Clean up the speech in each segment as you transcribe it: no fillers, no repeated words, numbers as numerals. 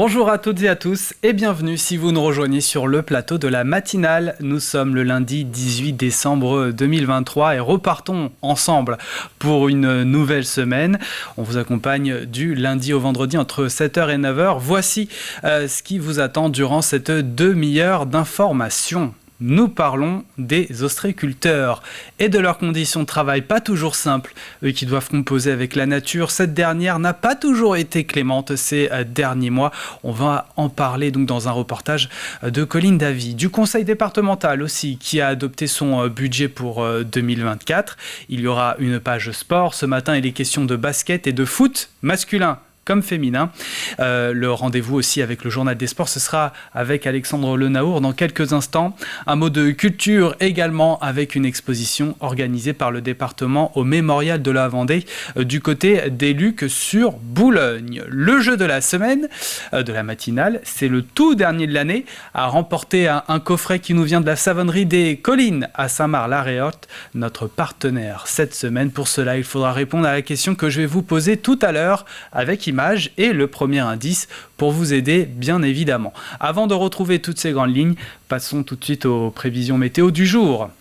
Bonjour à toutes et à tous et bienvenue si vous nous rejoignez sur le plateau de la matinale. Nous sommes le lundi 18 décembre 2023 et repartons ensemble pour une nouvelle semaine. On vous accompagne du lundi au vendredi entre 7h et 9h. Voici ce qui vous attend durant cette demi-heure d'information. Nous parlons des ostréiculteurs et de leurs conditions de travail pas toujours simples, eux qui doivent composer avec la nature. Cette dernière n'a pas toujours été clémente ces derniers mois. On va en parler donc dans un reportage de Colline Davy. Du conseil départemental aussi qui a adopté son budget pour 2024. Il y aura une page sport. Ce matin, il est question de basket et de foot masculin comme féminin. Le rendez-vous aussi avec le journal des sports, ce sera avec Alexandre Lenaour dans quelques instants. Un mot de culture également avec une exposition organisée par le département au Mémorial de la Vendée du côté des Lucs sur Boulogne. Le jeu de la semaine, de la matinale, c'est le tout dernier de l'année à remporter un coffret qui nous vient de la savonnerie des Collines à Saint-Marc-la-Réorte, notre partenaire cette semaine. Pour cela, il faudra répondre à la question que je vais vous poser tout à l'heure avec image et le premier indice pour vous aider bien évidemment. Avant de retrouver toutes ces grandes lignes, passons tout de suite aux prévisions météo du jour.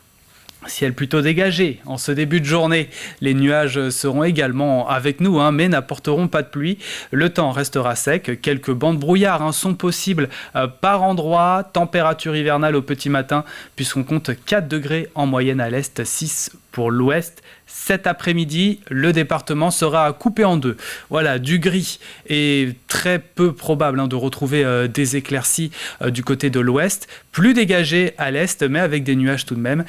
Ciel plutôt dégagé en ce début de journée. Les nuages seront également avec nous, mais n'apporteront pas de pluie. Le temps restera sec. Quelques bancs de brouillard sont possibles par endroit. Température hivernale au petit matin, puisqu'on compte 4 degrés en moyenne à l'est, 6 pour l'ouest. Cet après-midi, le département sera coupé en deux. Voilà, du gris et très peu probable de retrouver des éclaircies du côté de l'ouest. Plus dégagé à l'est, mais avec des nuages tout de même.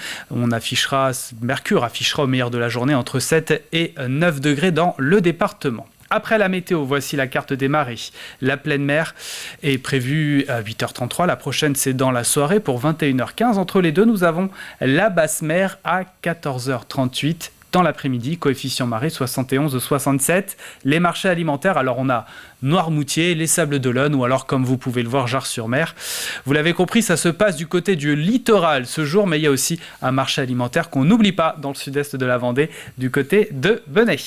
Mercure affichera au meilleur de la journée entre 7 et 9 degrés dans le département. Après la météo, voici la carte des marées. La pleine mer est prévue à 8h33. La prochaine, c'est dans la soirée pour 21h15. Entre les deux, nous avons la basse mer à 14h38. Dans l'après-midi, coefficient marée 71-67. Les marchés alimentaires, alors on a Noirmoutier, les Sables d'Olonne ou alors comme vous pouvez le voir, Jars-sur-Mer. Vous l'avez compris, ça se passe du côté du littoral ce jour, mais il y a aussi un marché alimentaire qu'on n'oublie pas dans le sud-est de la Vendée, du côté de Benay.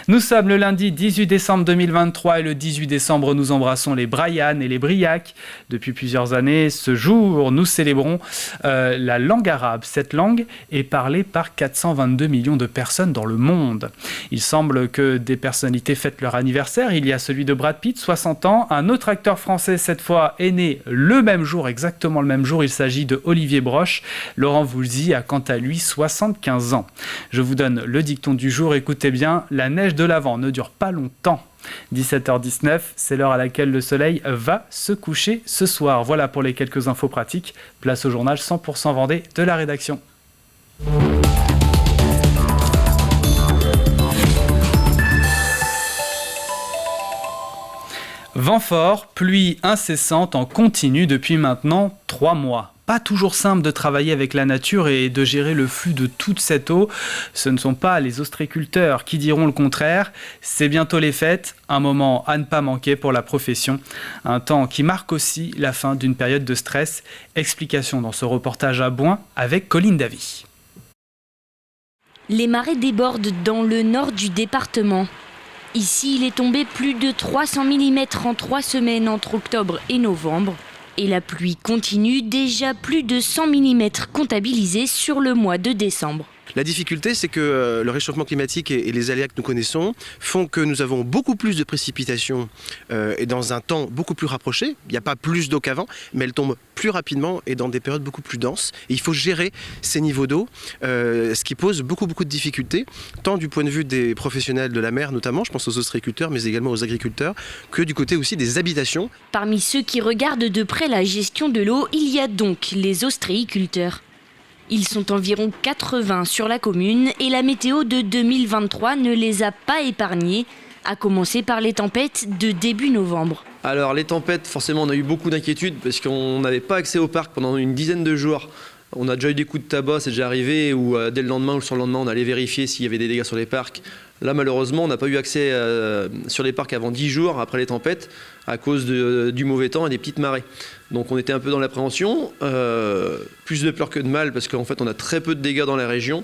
Nous sommes le lundi 18 décembre 2023 et le 18 décembre, nous embrassons les Braillannes et les Briacs. Depuis plusieurs années, ce jour, nous célébrons la langue arabe. Cette langue est parlée par 422 millions de personnes dans le monde. Il semble que des personnalités fêtent leur anniversaire. Il y a celui de Brad Pitt, 60 ans. Un autre acteur français, cette fois, est né le même jour, exactement le même jour. Il s'agit de Olivier Broche. Laurent Voulzy a quant à lui 75 ans. Je vous donne le dicton du jour. Écoutez bien, la neige de l'Avent ne dure pas longtemps. 17h19, c'est l'heure à laquelle le soleil va se coucher ce soir. Voilà pour les quelques infos pratiques. Place au journal 100% Vendée de la rédaction. Vent fort, pluie incessante en continu depuis maintenant 3 mois. Pas toujours simple de travailler avec la nature et de gérer le flux de toute cette eau. Ce ne sont pas les ostréiculteurs qui diront le contraire. C'est bientôt les fêtes, un moment à ne pas manquer pour la profession. Un temps qui marque aussi la fin d'une période de stress. Explication dans ce reportage à Boin avec Colline Davy. Les marées débordent dans le nord du département. Ici, il est tombé plus de 300 mm en 3 semaines entre octobre et novembre. Et la pluie continue, déjà plus de 100 mm comptabilisés sur le mois de décembre. La difficulté, c'est que le réchauffement climatique et les aléas que nous connaissons font que nous avons beaucoup plus de précipitations et dans un temps beaucoup plus rapproché. Il n'y a pas plus d'eau qu'avant, mais elle tombe plus rapidement et dans des périodes beaucoup plus denses. Et il faut gérer ces niveaux d'eau, ce qui pose beaucoup de difficultés, tant du point de vue des professionnels de la mer notamment, je pense aux ostréiculteurs, mais également aux agriculteurs, que du côté aussi des habitations. Parmi ceux qui regardent de près la gestion de l'eau, il y a donc les ostréiculteurs. Ils sont environ 80 sur la commune et la météo de 2023 ne les a pas épargnés, à commencer par les tempêtes de début novembre. Alors les tempêtes, forcément on a eu beaucoup d'inquiétudes parce qu'on n'avait pas accès au parc pendant une dizaine de jours. On a déjà eu des coups de tabac, c'est déjà arrivé, où dès le lendemain ou sur le lendemain on allait vérifier s'il y avait des dégâts sur les parcs. Là malheureusement on n'a pas eu accès sur les parcs avant 10 jours après les tempêtes à cause du mauvais temps et des petites marées. Donc on était un peu dans l'appréhension, plus de peur que de mal parce qu'en fait on a très peu de dégâts dans la région.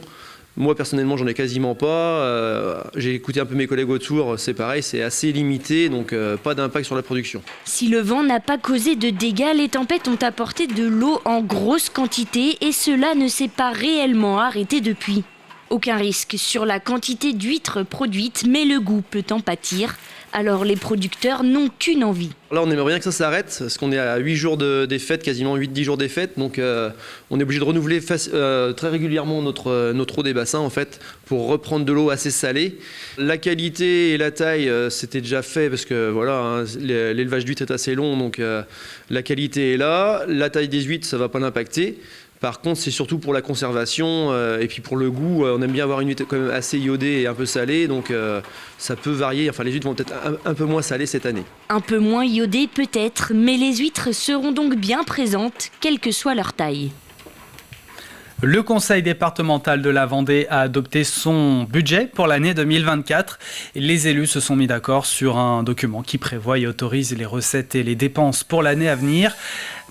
Moi personnellement j'en ai quasiment pas, j'ai écouté un peu mes collègues autour, c'est pareil, c'est assez limité, donc pas d'impact sur la production. Si le vent n'a pas causé de dégâts, les tempêtes ont apporté de l'eau en grosse quantité et cela ne s'est pas réellement arrêté depuis. Aucun risque sur la quantité d'huîtres produites, mais le goût peut en pâtir. Alors les producteurs n'ont qu'une envie. Là, on aimerait bien que ça s'arrête, parce qu'on est à 8 jours des fêtes, quasiment 8-10 jours des fêtes, donc on est obligé de renouveler très régulièrement notre eau des bassins, en fait, pour reprendre de l'eau assez salée. La qualité et la taille, c'était déjà fait, parce que voilà, hein, l'élevage d'huîtres est assez long, donc la qualité est là. La taille des huîtres, ça ne va pas l'impacter. Par contre, c'est surtout pour la conservation et puis pour le goût. On aime bien avoir une huître quand même assez iodée et un peu salée, donc ça peut varier. Enfin, les huîtres vont peut-être un peu moins salées cette année. Un peu moins iodées peut-être, mais les huîtres seront donc bien présentes, quelle que soit leur taille. Le conseil départemental de la Vendée a adopté son budget pour l'année 2024. Les élus se sont mis d'accord sur un document qui prévoit et autorise les recettes et les dépenses pour l'année à venir.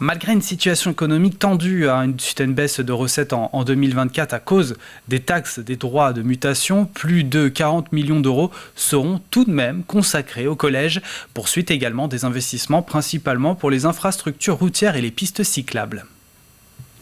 Malgré une situation économique tendue, suite à une baisse de recettes en 2024 à cause des taxes, des droits de mutation, plus de 40 millions d'euros seront tout de même consacrés au collège. Poursuite également des investissements, principalement pour les infrastructures routières et les pistes cyclables.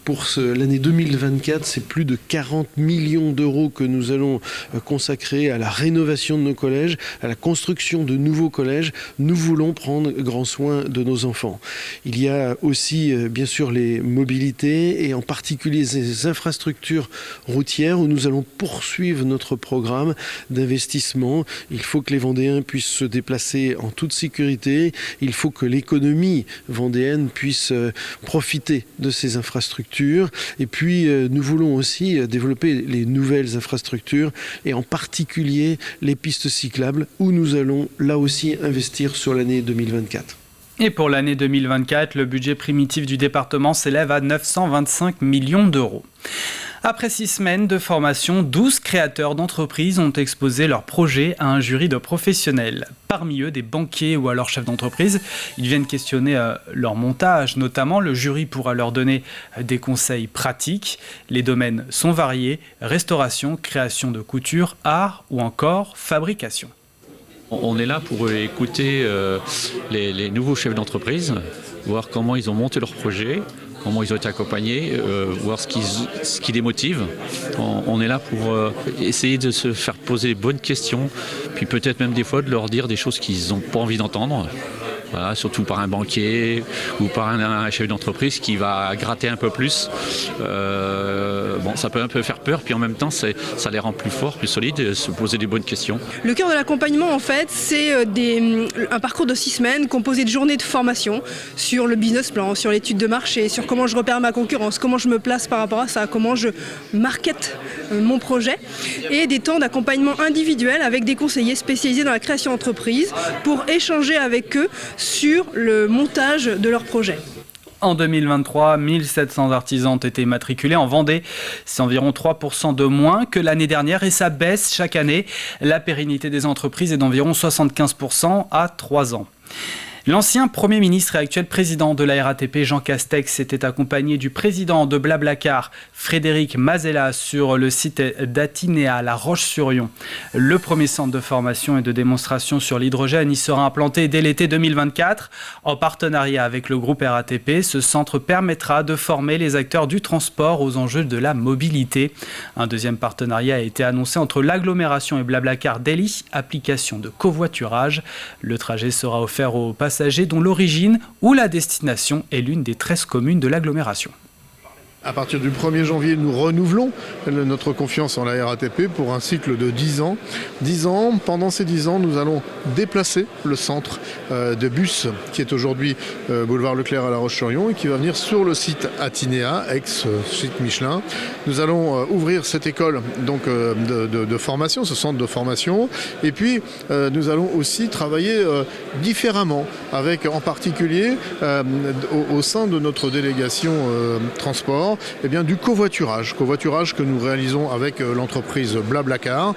Pour l'année 2024, c'est plus de 40 millions d'euros que nous allons consacrer à la rénovation de nos collèges, à la construction de nouveaux collèges. Nous voulons prendre grand soin de nos enfants. Il y a aussi bien sûr les mobilités et en particulier les infrastructures routières où nous allons poursuivre notre programme d'investissement. Il faut que les Vendéens puissent se déplacer en toute sécurité. Il faut que l'économie vendéenne puisse profiter de ces infrastructures. Et puis, nous voulons aussi développer les nouvelles infrastructures et en particulier les pistes cyclables où nous allons là aussi investir sur l'année 2024. Et pour l'année 2024, le budget primitif du département s'élève à 925 millions d'euros. Après 6 semaines de formation, 12 créateurs d'entreprises ont exposé leurs projets à un jury de professionnels. Parmi eux, des banquiers ou alors chefs d'entreprise. Ils viennent questionner leur montage. Notamment, le jury pourra leur donner des conseils pratiques. Les domaines sont variés: restauration, création de couture, art ou encore fabrication. On est là pour écouter les nouveaux chefs d'entreprise, voir comment ils ont monté leur projet, comment ils ont été accompagnés, voir ce qui les motive. On est là pour essayer de se faire poser les bonnes questions, puis peut-être même des fois de leur dire des choses qu'ils n'ont pas envie d'entendre. Voilà, surtout par un banquier ou par un chef d'entreprise qui va gratter un peu plus. Ça peut un peu faire peur, puis en même temps, ça les rend plus forts, plus solides, et se poser des bonnes questions. Le cœur de l'accompagnement, en fait, c'est un parcours de 6 semaines composé de journées de formation sur le business plan, sur l'étude de marché, sur comment je repère ma concurrence, comment je me place par rapport à ça, comment je market mon projet, et des temps d'accompagnement individuel avec des conseillers spécialisés dans la création d'entreprise pour échanger avec eux sur le montage de leur projet. En 2023, 1700 artisans ont été immatriculés en Vendée. C'est environ 3% de moins que l'année dernière et ça baisse chaque année. La pérennité des entreprises est d'environ 75% à 3 ans. L'ancien Premier ministre et actuel président de la RATP, Jean Castex, était accompagné du président de Blablacar, Frédéric Mazella, sur le site d'Atinéa, La Roche-sur-Yon. Le premier centre de formation et de démonstration sur l'hydrogène y sera implanté dès l'été 2024. En partenariat avec le groupe RATP, ce centre permettra de former les acteurs du transport aux enjeux de la mobilité. Un deuxième partenariat a été annoncé entre l'agglomération et Blablacar Delhi, application de covoiturage. Le trajet sera offert aux passagers dont l'origine ou la destination est l'une des 13 communes de l'agglomération. À partir du 1er janvier, nous renouvelons notre confiance en la RATP pour un cycle de 10 ans. 10 ans, pendant ces 10 ans, nous allons déplacer le centre de bus qui est aujourd'hui boulevard Leclerc à La Roche-sur-Yon et qui va venir sur le site Atinéa, ex-site Michelin. Nous allons ouvrir cette école donc, de formation, ce centre de formation. Et puis, nous allons aussi travailler différemment avec en particulier au sein de notre délégation transport, du covoiturage que nous réalisons avec l'entreprise Blablacar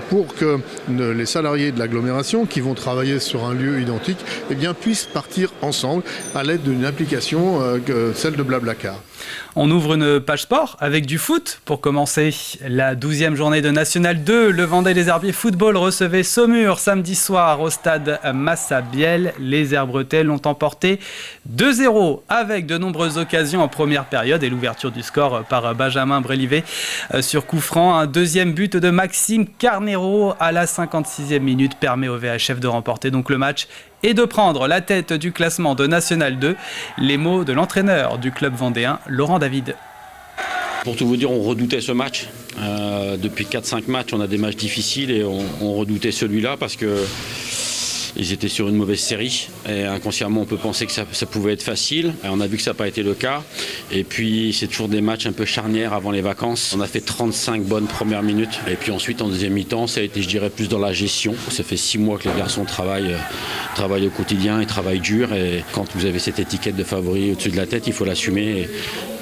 pour que les salariés de l'agglomération qui vont travailler sur un lieu identique puissent partir ensemble à l'aide d'une application, celle de Blablacar. On ouvre une page sport avec du foot. Pour commencer la 12e journée de National 2, le Vendée Les Herbiers Football recevait Saumur samedi soir au stade Massabielle. Les Herbretais l'ont emporté 2-0 avec de nombreuses occasions en première période et l'ouverture du score par Benjamin Brélivet sur coup franc. Un deuxième but de Maxime Carnero à la 56e minute permet au VHF de remporter donc le match et de prendre la tête du classement de National 2. Les mots de l'entraîneur du club vendéen, Laurent David. Pour tout vous dire, on redoutait ce match. Depuis 4-5 matchs, on a des matchs difficiles et on redoutait celui-là parce que ils étaient sur une mauvaise série et inconsciemment on peut penser que ça pouvait être facile et on a vu que ça n'a pas été le cas et puis c'est toujours des matchs un peu charnières avant les vacances. On a fait 35 bonnes premières minutes et puis ensuite en deuxième mi-temps ça a été je dirais plus dans la gestion. Ça fait 6 mois que les garçons travaillent au quotidien, ils travaillent dur et quand vous avez cette étiquette de favori au-dessus de la tête il faut l'assumer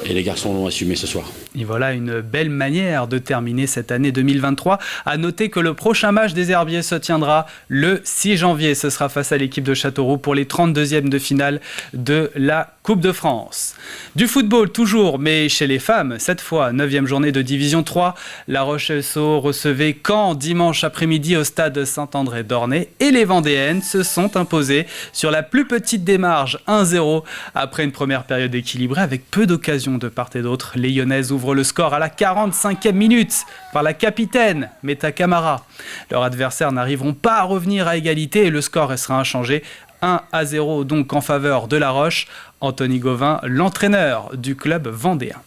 et les garçons l'ont assumé ce soir. Et voilà une belle manière de terminer cette année 2023. À noter que le prochain match des Herbiers se tiendra le 6 janvier. Ce sera face à l'équipe de Châteauroux pour les 32e de finale de la Coupe de France. Du football toujours, mais chez les femmes, cette fois, 9e journée de Division 3. La Roche-SO recevait Caen dimanche après-midi au stade Saint-André d'Ornay et les Vendéennes se sont imposées sur la plus petite des marges, 1-0, après une première période équilibrée avec peu d'occasions de part et d'autre. Les Lyonnaises ouvrent le score à la 45e minute par la capitaine Meta Camara. Leurs adversaires n'arriveront pas à revenir à égalité et le score restera inchangé. 1-0 donc en faveur de La Roche. Anthony Gauvin, l'entraîneur du club vendéen.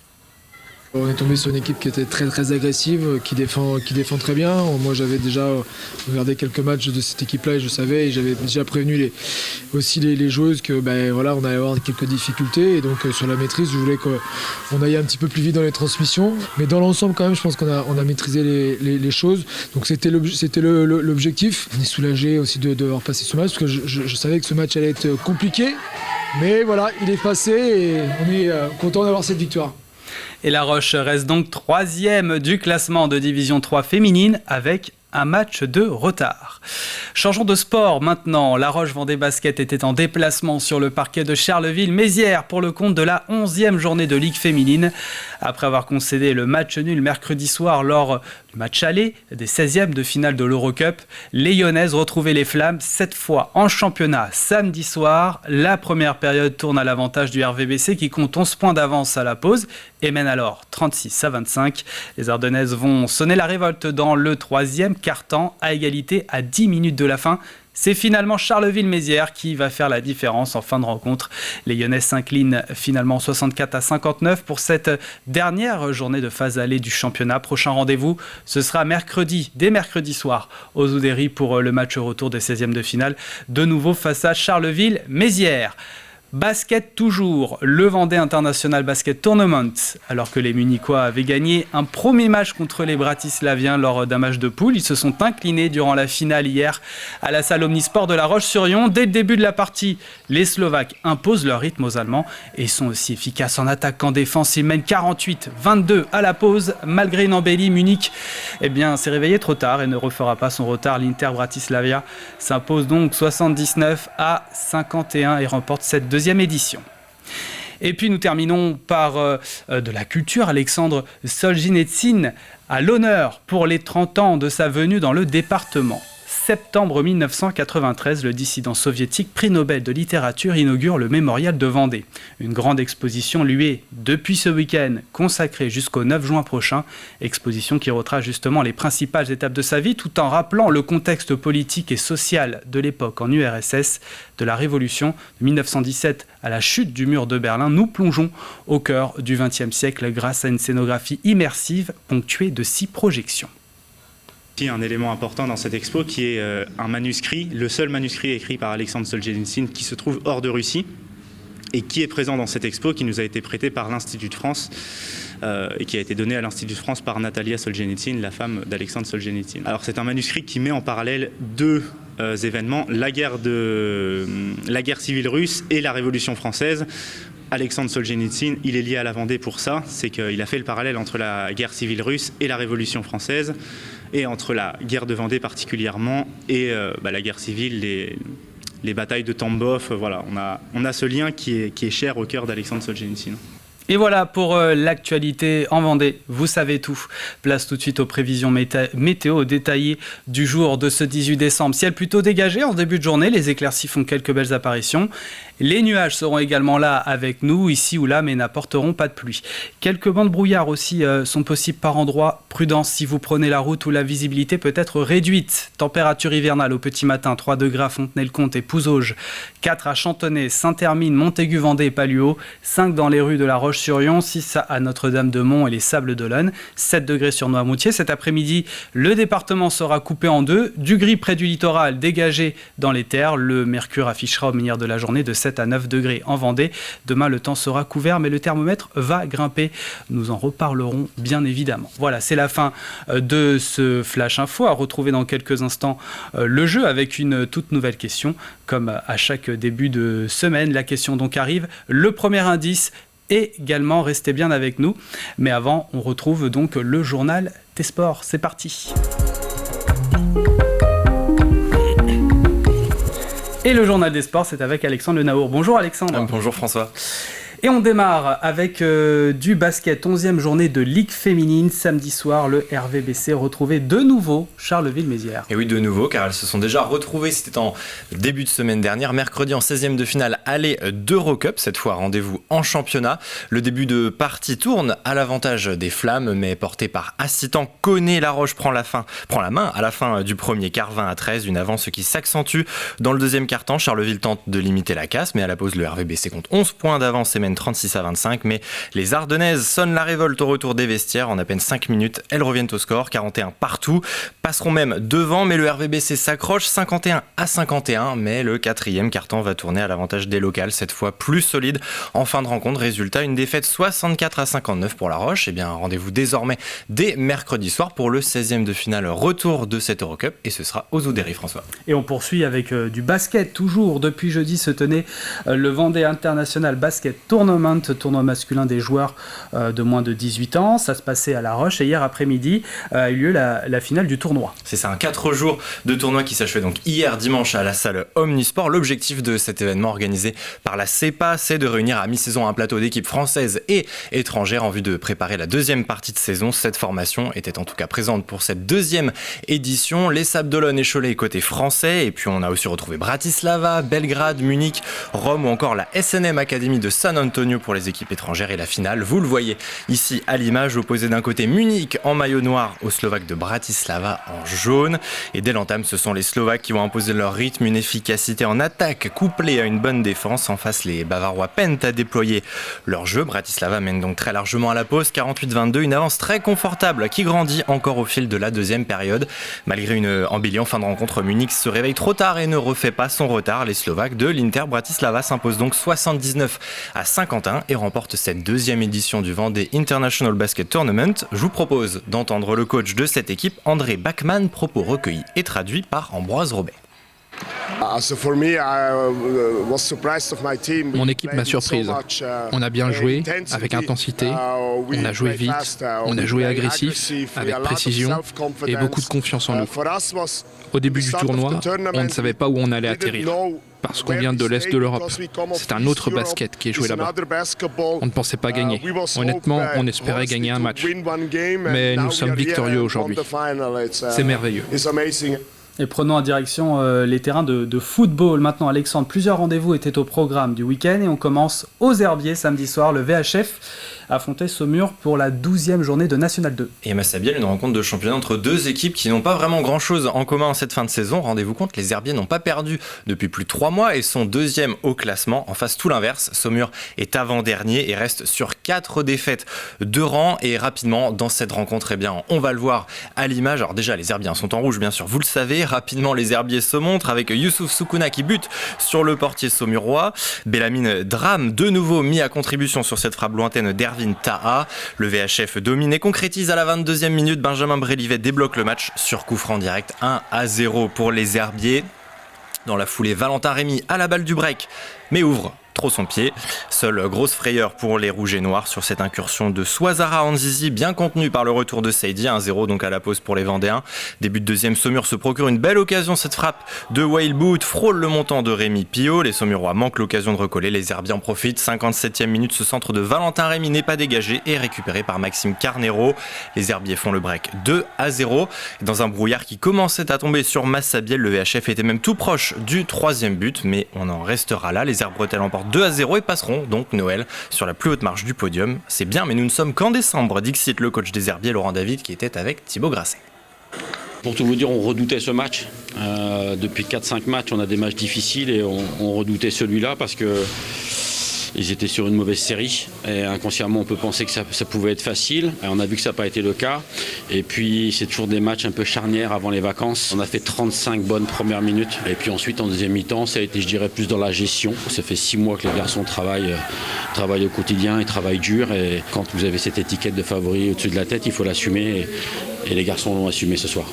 On est tombé sur une équipe qui était très très agressive, qui défend très bien. Moi j'avais déjà regardé quelques matchs de cette équipe-là et je savais, et j'avais déjà prévenu les joueuses que on allait avoir quelques difficultés. Et donc sur la maîtrise, je voulais qu'on aille un petit peu plus vite dans les transmissions. Mais dans l'ensemble quand même, je pense qu'on a maîtrisé les choses. Donc c'était l'objectif. On est soulagé aussi de repasser ce match parce que je savais que ce match allait être compliqué. Mais voilà, il est passé et on est content d'avoir cette victoire. Et La Roche reste donc 3e du classement de Division 3 féminine avec un match de retard. Changeons de sport maintenant. La Roche Vendée Basket était en déplacement sur le parquet de Charleville-Mézières pour le compte de la 11e journée de Ligue féminine. Après avoir concédé le match nul mercredi soir lors du match aller des 16e de finale de l'Eurocup, les Lyonnaises retrouvaient les flammes cette fois en championnat samedi soir. La première période tourne à l'avantage du RVBC qui compte 11 points d'avance à la pause et mène alors 36-25. Les Ardennaises vont sonner la révolte dans le 3e quart-temps à égalité à 10 minutes de la fin. C'est finalement Charleville-Mézières qui va faire la différence en fin de rencontre. Les Lyonnaises s'inclinent finalement 64-59 pour cette dernière journée de phase allée du championnat. Prochain rendez-vous, ce sera dès mercredi soir aux Oudéry pour le match retour des 16e de finale. De nouveau face à Charleville-Mézières. Basket toujours, le Vendée International Basket Tournament. Alors que les Munichois avaient gagné un premier match contre les Bratislaviens lors d'un match de poule, ils se sont inclinés durant la finale hier à la salle Omnisport de La Roche-sur-Yon. Dès le début de la partie, les Slovaques imposent leur rythme aux Allemands et sont aussi efficaces en attaque qu'en défense. Ils mènent 48-22 à la pause. Malgré une embellie, Munich s'est réveillé trop tard et ne refera pas son retard. L'Inter Bratislavia s'impose donc 79-51 et remporte cette deuxième édition. Et puis nous terminons par de la culture. Alexandre Solzhenitsyn à l'honneur pour les 30 ans de sa venue dans le département. Septembre 1993, le dissident soviétique prix Nobel de littérature inaugure le mémorial de Vendée. Une grande exposition lui est, depuis ce week-end, consacrée jusqu'au 9 juin prochain. Exposition qui retrace justement les principales étapes de sa vie tout en rappelant le contexte politique et social de l'époque en URSS, de la Révolution de 1917 à la chute du mur de Berlin. Nous plongeons au cœur du XXe siècle grâce à une scénographie immersive ponctuée de 6 projections. Un élément important dans cette expo qui est un manuscrit, le seul manuscrit écrit par Alexandre Solzhenitsyn qui se trouve hors de Russie et qui est présent dans cette expo, qui nous a été prêté par l'Institut de France et qui a été donné à l'Institut de France par Natalia Solzhenitsyn, la femme d'Alexandre Solzhenitsyn. Alors c'est un manuscrit qui met en parallèle deux événements, la guerre civile russe et la Révolution française. Alexandre Solzhenitsyn, il est lié à la Vendée pour ça, c'est qu'il a fait le parallèle entre la guerre civile russe et la Révolution française, et entre la guerre de Vendée particulièrement et la guerre civile, les batailles de Tambov. Voilà, on a ce lien qui est cher au cœur d'Alexandre Solzhenitsyn. Et voilà pour l'actualité en Vendée, vous savez tout. Place tout de suite aux prévisions météo détaillées du jour de ce 18 décembre. Ciel plutôt dégagé en début de journée, les éclaircies font quelques belles apparitions. Les nuages seront également là avec nous, ici ou là, mais n'apporteront pas de pluie. Quelques bancs de brouillard aussi sont possibles par endroits. Prudence si vous prenez la route où la visibilité peut être réduite. Température hivernale au petit matin, 3 degrés à Fontenay-le-Comte et Pouzauges, 4 à Chantonnay, Saint-Hermine, Montaigu-Vendée et Palluau, 5 dans les rues de la Roche-sur-Yon, 6 à Notre-Dame-de-Mont et les Sables-d'Olonne, 7 degrés sur Noirmoutier. Cet après-midi, le département sera coupé en deux. Du gris près du littoral, dégagé dans les terres. Le mercure affichera au milieu de la journée de 7 à 9 degrés en Vendée. Demain, le temps sera couvert, mais le thermomètre va grimper. Nous en reparlerons bien évidemment. Voilà, c'est la fin de ce Flash Info. À retrouver dans quelques instants le jeu avec une toute nouvelle question. Comme à chaque début de semaine, la question donc arrive. Le premier indice, également, restez bien avec nous. Mais avant, on retrouve donc le journal des sports. C'est parti. Et le journal des sports, c'est avec Alexandre Le Naour. Bonjour Alexandre. Bonjour François. Et on démarre avec du basket, 11e journée de Ligue féminine. Samedi soir, le RVBC retrouvait de nouveau Charleville-Mézières. Et oui, de nouveau, car elles se sont déjà retrouvées. C'était en début de semaine dernière, mercredi en 16e de finale, aller d'Eurocup. Cette fois, rendez-vous en championnat. Le début de partie tourne à l'avantage des Flammes, mais porté par Assitan. Connay-la-Roche prend la main à la fin du premier quart, 20-13. Une avance qui s'accentue dans le deuxième quart-temps. Charleville tente de limiter la casse, mais à la pause, le RVBC compte 11 points d'avance et mène 36-25, mais les Ardennaises sonnent la révolte au retour des vestiaires. En à peine 5 minutes, elles reviennent au score, 41 partout, passeront même devant, mais le RVBC s'accroche, 51-51, mais le quatrième quart-temps va tourner à l'avantage des locales, cette fois plus solide. En fin de rencontre, résultat, une défaite 64-59 pour La Roche. Et bien, rendez-vous désormais dès mercredi soir pour le 16e de finale retour de cette Eurocup, et ce sera aux Oudéry, François. Et on poursuit avec du basket, toujours. Depuis jeudi se tenait le Vendée International Basket tournoi masculin des joueurs de moins de 18 ans. Ça se passait à La Roche et hier après-midi a eu lieu la finale du tournoi. C'est ça, 4 jours de tournoi qui s'achevait donc hier dimanche à la salle Omnisport. L'objectif de cet événement organisé par la CEPA, c'est de réunir à mi-saison un plateau d'équipes françaises et étrangères en vue de préparer la deuxième partie de saison. Cette formation était en tout cas présente pour cette deuxième édition. Les Sables-d'Olonne et Cholet côté français, et puis on a aussi retrouvé Bratislava, Belgrade, Munich, Rome ou encore la SNM Academy de San Antonio pour les équipes étrangères. Et la finale, vous le voyez ici à l'image, opposé d'un côté Munich en maillot noir aux Slovaques de Bratislava en jaune. Et dès l'entame, ce sont les Slovaques qui vont imposer leur rythme, une efficacité en attaque couplée à une bonne défense. En face, les Bavarois peinent à déployer leur jeu. Bratislava mène donc très largement à la pause, 48-22, une avance très confortable qui grandit encore au fil de la deuxième période. Malgré une embellie en fin de rencontre, Munich se réveille trop tard et ne refait pas son retard. Les Slovaques de l'Inter Bratislava s'imposent donc 79-51 et remportent cette deuxième édition du Vendée International Basket Tournament. Je vous propose d'entendre le coach de cette équipe, André Bachmann, propos recueillis et traduits par Ambroise Robet. Mon équipe m'a surprise. On a bien joué, avec intensité, on a joué vite, on a joué agressif, avec précision et beaucoup de confiance en nous. Au début du tournoi, on ne savait pas où on allait atterrir, parce qu'on vient de l'Est de l'Europe. C'est un autre basket qui est joué là-bas. On ne pensait pas gagner. Honnêtement, on espérait gagner un match. Mais nous sommes victorieux aujourd'hui. C'est merveilleux. Et prenons en direction les terrains de football. Maintenant, Alexandre, plusieurs rendez-vous étaient au programme du week-end et on commence aux Herbiers samedi soir. Le VHF affrontait Saumur pour la 12e journée de National 2. Et Massabielle, une rencontre de championnat entre deux équipes qui n'ont pas vraiment grand-chose en commun en cette fin de saison. Rendez-vous compte, les Herbiers n'ont pas perdu depuis plus de 3 mois et sont 2e au classement. En face, tout l'inverse. Saumur est avant-dernier et reste sur 4 défaites de rang. Et rapidement, dans cette rencontre, eh bien, on va le voir à l'image. Alors déjà, les Herbiers sont en rouge, bien sûr, vous le savez. Rapidement, les Herbiers se montrent avec Youssouf Soukouna qui bute sur le portier saumurois. Bellamine Drame, de nouveau mis à contribution sur cette frappe lointaine d'Erwin Taha. Le VHF domine et concrétise à la 22e minute. Benjamin Brélivet débloque le match sur coup franc direct, 1-0 pour les Herbiers. Dans la foulée, Valentin Rémy à la balle du break, mais ouvre trop son pied. Seule grosse frayeur pour les rouges et noirs sur cette incursion de Swazara Anzizi, bien contenue par le retour de Saidi, 1-0 donc à la pause pour les Vendéens. Début de deuxième, Saumur se procure une belle occasion, cette frappe de Weilboot frôle le montant de Rémi Pio. Les Saumurois manquent l'occasion de recoller, les Herbiers en profitent. 57e minute, ce centre de Valentin Rémy n'est pas dégagé et récupéré par Maxime Carnero. Les Herbiers font le break 2-0. Dans un brouillard qui commençait à tomber sur Massabielle, le VHF était même tout proche du troisième but, mais on en restera là. Les Herbes Bretelles emportent 2-0 et passeront donc Noël sur la plus haute marche du podium. C'est bien, mais nous ne sommes qu'en décembre, dixit le coach des Herbiers, Laurent David, qui était avec Thibaut Grasset. Pour tout vous dire, on redoutait ce match. Depuis 4-5 matchs, on a des matchs difficiles et on redoutait celui-là parce que ils étaient sur une mauvaise série et inconsciemment on peut penser que ça pouvait être facile. Et on a vu que ça n'a pas été le cas. Et puis c'est toujours des matchs un peu charnières avant les vacances. On a fait 35 bonnes premières minutes. Et puis ensuite en deuxième mi-temps, ça a été je dirais plus dans la gestion. Ça fait 6 mois que les garçons travaillent au quotidien, ils travaillent dur. Et quand vous avez cette étiquette de favori au-dessus de la tête, il faut l'assumer. Et les garçons l'ont assumé ce soir.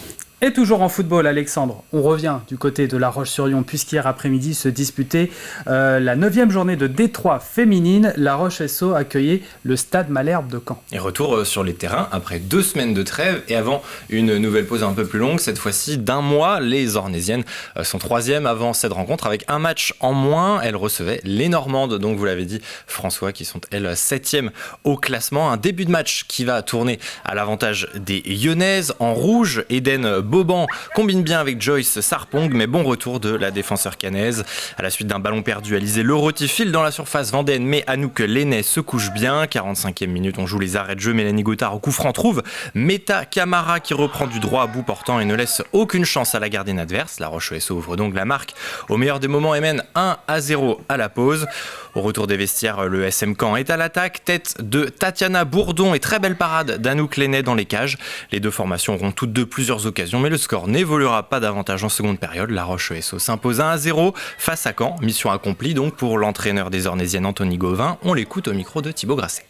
Et toujours en football, Alexandre, on revient du côté de La Roche-sur-Yon, puisqu'hier après-midi se disputait la 9e journée de D3 féminine. La Roche-SO accueillait le Stade Malherbe de Caen. Et retour sur les terrains après 2 semaines de trêve et avant une nouvelle pause un peu plus longue, cette fois-ci d'1 mois. Les Ornésiennes sont 3e avant cette rencontre avec un match en moins. Elles recevaient les Normandes, donc vous l'avez dit François, qui sont elles 7e au classement. Un début de match qui va tourner à l'avantage des Lyonnaises. En rouge, Eden Boban combine bien avec Joyce Sarpong, mais bon retour de la défenseur cannaise. À la suite d'un ballon perdu, Alizé Lerotti file dans la surface vendéenne, mais Anouk Lenné se couche bien. 45e minute, on joue les arrêts de jeu. Mélanie Gautard au coup franc trouve Meta Camara qui reprend du droit à bout portant et ne laisse aucune chance à la gardienne adverse. La Roche-SO ouvre donc la marque au meilleur des moments et mène 1-0 à la pause. Au retour des vestiaires, le SM Caen est à l'attaque. Tête de Tatiana Bourdon et très belle parade d'Anouk Lenné dans les cages. Les deux formations auront toutes deux plusieurs occasions, mais le score n'évoluera pas davantage en seconde période. La Roche-SO s'impose 1-0 face à Caen. Mission accomplie donc pour l'entraîneur des Ornésiennes, Anthony Gauvin. On l'écoute au micro de Thibaut Grasset.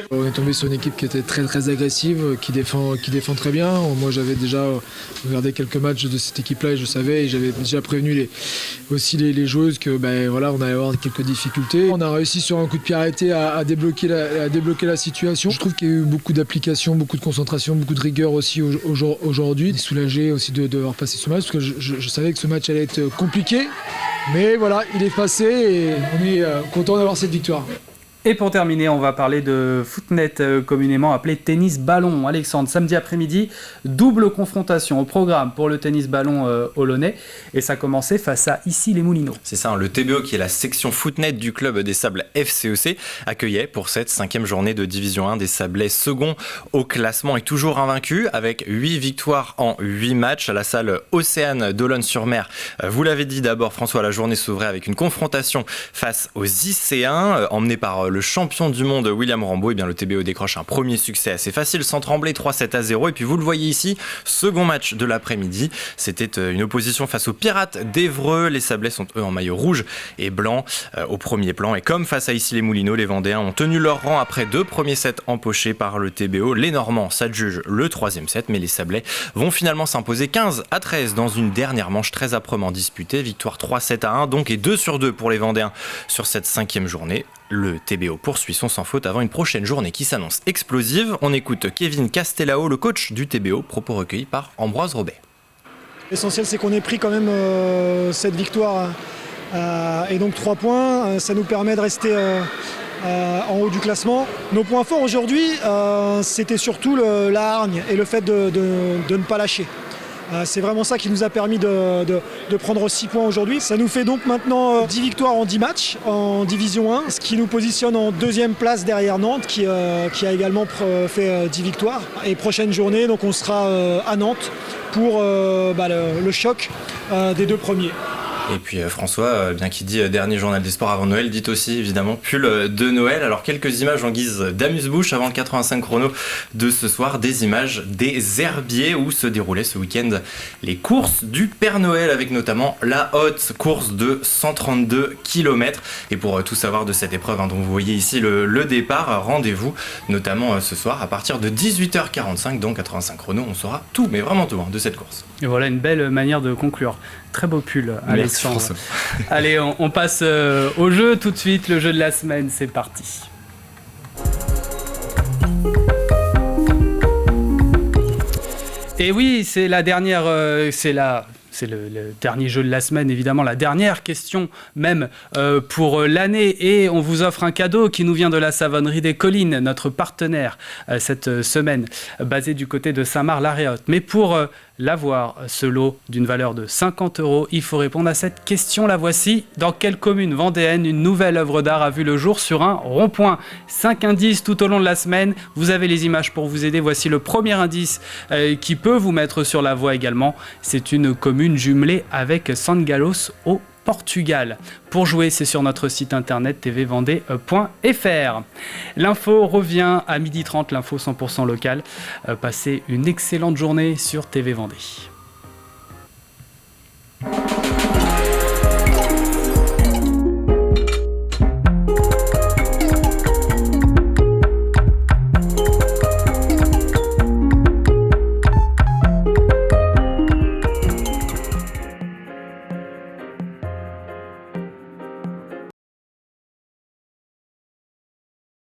On est tombé sur une équipe qui était très très agressive, qui défend très bien. Moi j'avais déjà regardé quelques matchs de cette équipe-là et je savais, et j'avais déjà prévenu les joueuses que on allait avoir quelques difficultés. On a réussi sur un coup de pied arrêté à débloquer la situation. Je trouve qu'il y a eu beaucoup d'application, beaucoup de concentration, beaucoup de rigueur aussi aujourd'hui. Soulagé aussi de devoir passer ce match parce que je savais que ce match allait être compliqué. Mais voilà, il est passé et on est content d'avoir cette victoire. Et pour terminer, on va parler de Footnet, communément appelé tennis ballon. Alexandre, samedi après-midi, double confrontation au programme pour le tennis ballon olonnais. Et ça commençait face à Issy-les-Moulineaux. C'est ça, le TBO qui est la section Footnet du club des Sables FCEC accueillait pour cette 5e journée de Division 1 des Sablais second au classement et toujours invaincu avec 8 victoires en 8 matchs à la salle Océane d'Olonne-sur-Mer. Vous l'avez dit d'abord, François, la journée s'ouvrait avec une confrontation face aux Icéens emmenés par le champion du monde William Rambaud. Et bien le TBO décroche un premier succès assez facile sans trembler, 3-7-0. Et puis vous le voyez ici, second match de l'après-midi, c'était une opposition face aux Pirates d'Évreux. Les Sablais sont eux en maillot rouge et blanc au premier plan, et comme face à Issy-les-Moulineaux, les Vendéens ont tenu leur rang après 2 premiers sets empochés par le TBO. Les Normands s'adjugent le 3e set, mais les Sablais vont finalement s'imposer 15-13 dans une dernière manche très âprement disputée. Victoire 3-7-1 donc, et 2/2 pour les Vendéens sur cette 5e journée. Le TBO poursuit son sans faute avant une prochaine journée qui s'annonce explosive. On écoute Kevin Castellao, le coach du TBO, propos recueillis par Ambroise Robet. L'essentiel, c'est qu'on ait pris quand même cette victoire et donc 3 points. Ça nous permet de rester en haut du classement. Nos points forts aujourd'hui, c'était surtout la hargne et le fait de ne pas lâcher. C'est vraiment ça qui nous a permis de prendre 6 points aujourd'hui. Ça nous fait donc maintenant 10 victoires en 10 matchs en Division 1, ce qui nous positionne en 2e place derrière Nantes qui a également fait 10 victoires. Et prochaine journée, donc on sera à Nantes pour le choc des 2 premiers. Et puis François, bien qu'il dit dernier journal des sports avant Noël, dit aussi évidemment pull de Noël. Alors quelques images en guise d'amuse-bouche avant le 85 chrono de ce soir, des images des herbiers où se déroulaient ce week-end les courses du Père Noël, avec notamment la haute course de 132 km. Et pour tout savoir de cette épreuve dont vous voyez ici le départ, rendez-vous notamment ce soir à partir de 18h45, donc 85 chrono, on saura tout, mais vraiment tout de cette course. Et voilà une belle manière de conclure. Très beau pull, Alexandre. Alexandre. Allez, on passe au jeu tout de suite. Le jeu de la semaine, c'est parti. Et oui, c'est la dernière, c'est le dernier jeu de la semaine, évidemment, la dernière question même pour l'année. Et on vous offre un cadeau qui nous vient de la Savonnerie des Collines, notre partenaire cette semaine, basé du côté de Saint-Marc-la-Réotte. Mais pour l'avoir, ce lot d'une valeur de 50 €, il faut répondre à cette question. La voici. Dans quelle commune vendéenne une nouvelle œuvre d'art a vu le jour sur un rond-point? 5 indices tout au long de la semaine. Vous avez les images pour vous aider. Voici le premier indice qui peut vous mettre sur la voie également. C'est une commune jumelée avec Sangallos au Portugal. Pour jouer, c'est sur notre site internet tvvendée.fr. L'info revient à 12h30, l'info 100% locale. Passez une excellente journée sur TV Vendée.